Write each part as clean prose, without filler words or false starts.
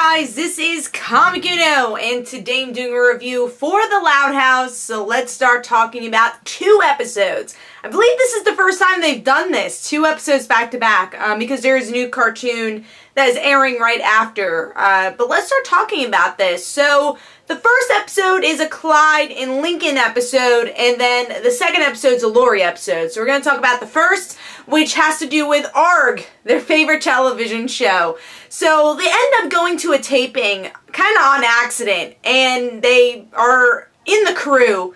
guys, this is Comic Uno, and today I'm doing a review for The Loud House, so let's start talking about 2 episodes. I believe this is the first time they've done this, 2 episodes back to back, because there is a new cartoon that is airing right after. But let's start talking about this. So, the first episode is a Clyde and Lincoln episode, and then the second episode is a Lori episode. So we're going to talk about the first, which has to do with ARG, their favorite television show. So they end up going to a taping, kind of on accident, and they are in the crew,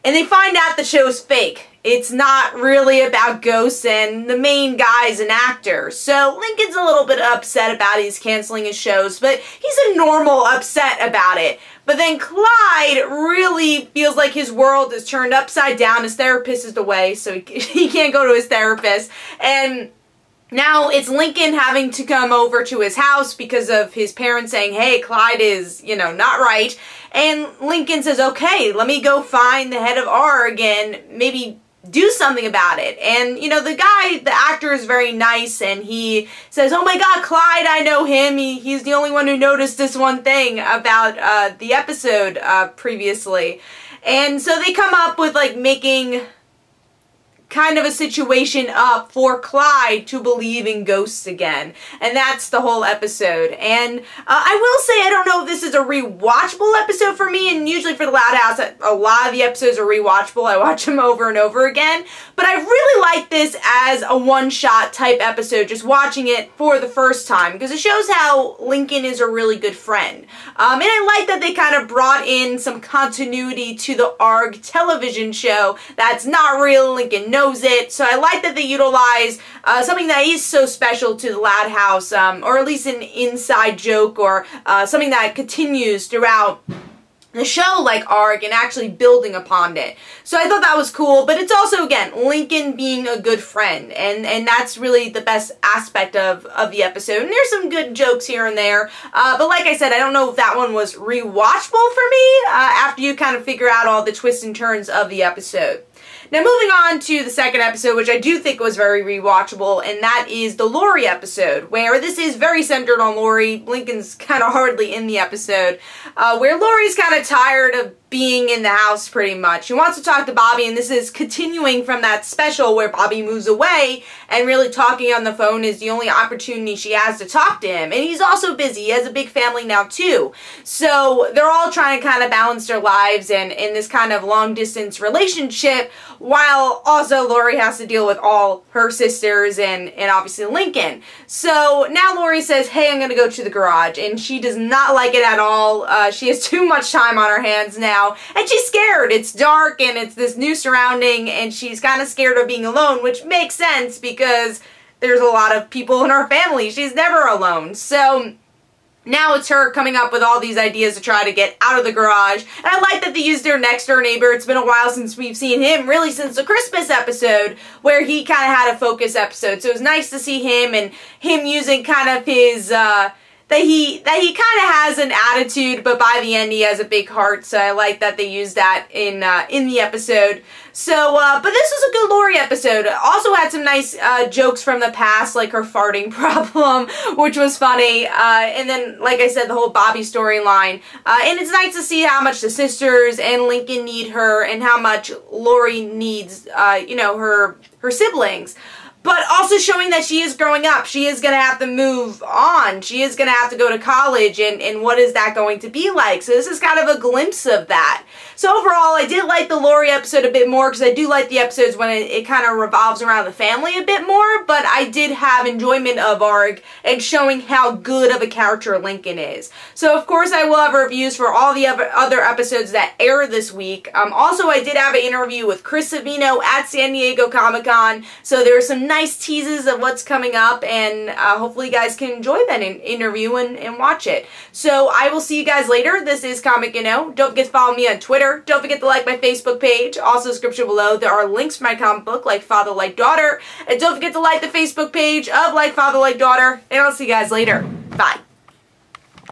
and they find out the show's fake. It's not really about ghosts, and the main guy's an actor. So Lincoln's a little bit upset about it. He's canceling his shows, but he's a normal upset about it. But then Clyde really feels like his world is turned upside down. His therapist is away, so he can't go to his therapist. And now it's Lincoln having to come over to his house because of his parents saying, hey, Clyde is, not right. And Lincoln says, okay, let me go find the head of ARG and maybe do something about it. And, the actor is very nice, and he says, oh my god, Clyde, I know him. He's the only one who noticed this one thing about the episode previously. And so they come up with, making kind of a situation up for Clyde to believe in ghosts again. And that's the whole episode. And I will say, I don't know if this is a rewatchable episode for me, and usually for The Loud House, a lot of the episodes are rewatchable. I watch them over and over again. But I really like this as a one-shot type episode, just watching it for the first time, because it shows how Lincoln is a really good friend. And I like that they kind of brought in some continuity to the ARG television show that's not real. Lincoln knows it, so I like that they utilize something that is so special to The Loud House, or at least an inside joke, or something that continues throughout the show like ARG and actually building upon it. So I thought that was cool, but it's also, again, Lincoln being a good friend, and that's really the best aspect of the episode. And there's some good jokes here and there, but like I said, I don't know if that one was rewatchable for me after you kind of figure out all the twists and turns of the episode. Now moving on to the second episode, which I do think was very rewatchable, and that is the Lori episode, where this is very centered on Lori. Lincoln's kind of hardly in the episode, where Lori's kind of tired of being in the house pretty much. She wants to talk to Bobby, and this is continuing from that special where Bobby moves away, and really talking on the phone is the only opportunity she has to talk to him. And he's also busy. He has a big family now too. So they're all trying to kind of balance their lives and in this kind of long distance relationship, while also Lori has to deal with all her sisters and obviously Lincoln. So now Lori says, hey, I'm going to go to the garage, and she does not like it at all. She has too much time on her hands now. And she's scared. It's dark and it's this new surrounding, and she's kind of scared of being alone, which makes sense because there's a lot of people in her family. She's never alone. So now it's her coming up with all these ideas to try to get out of the garage. And I like that they used their next door neighbor. It's been a while since we've seen him, really since the Christmas episode, where he kind of had a focus episode. So it was nice to see him, and him using kind of his that he kind of has an attitude, but by the end he has a big heart. So I like that they used that in the episode. So, but this was a good Lori episode. Also had some nice jokes from the past, like her farting problem, which was funny. And then, like I said, the whole Bobby storyline. And it's nice to see how much the sisters and Lincoln need her, and how much Lori needs, her siblings. But also showing that she is growing up. She is going to have to move on. She is going to have to go to college, and what is that going to be like? So this is kind of a glimpse of that. So overall, I did like the Lori episode a bit more, because I do like the episodes when it kind of revolves around the family a bit more, but I did have enjoyment of ARG and showing how good of a character Lincoln is. So of course I will have reviews for all the other episodes that air this week. Also, I did have an interview with Chris Savino at San Diego Comic-Con, so there are some nice teases of what's coming up, and hopefully you guys can enjoy that interview and watch it. So I will see you guys later. This is Comic Don't forget to follow me on Twitter. Don't forget to like my Facebook page. Also, description below, there are links for my comic book, Like Father, Like Daughter. And don't forget to like the Facebook page of Like Father, Like Daughter. And I'll see you guys later. Bye.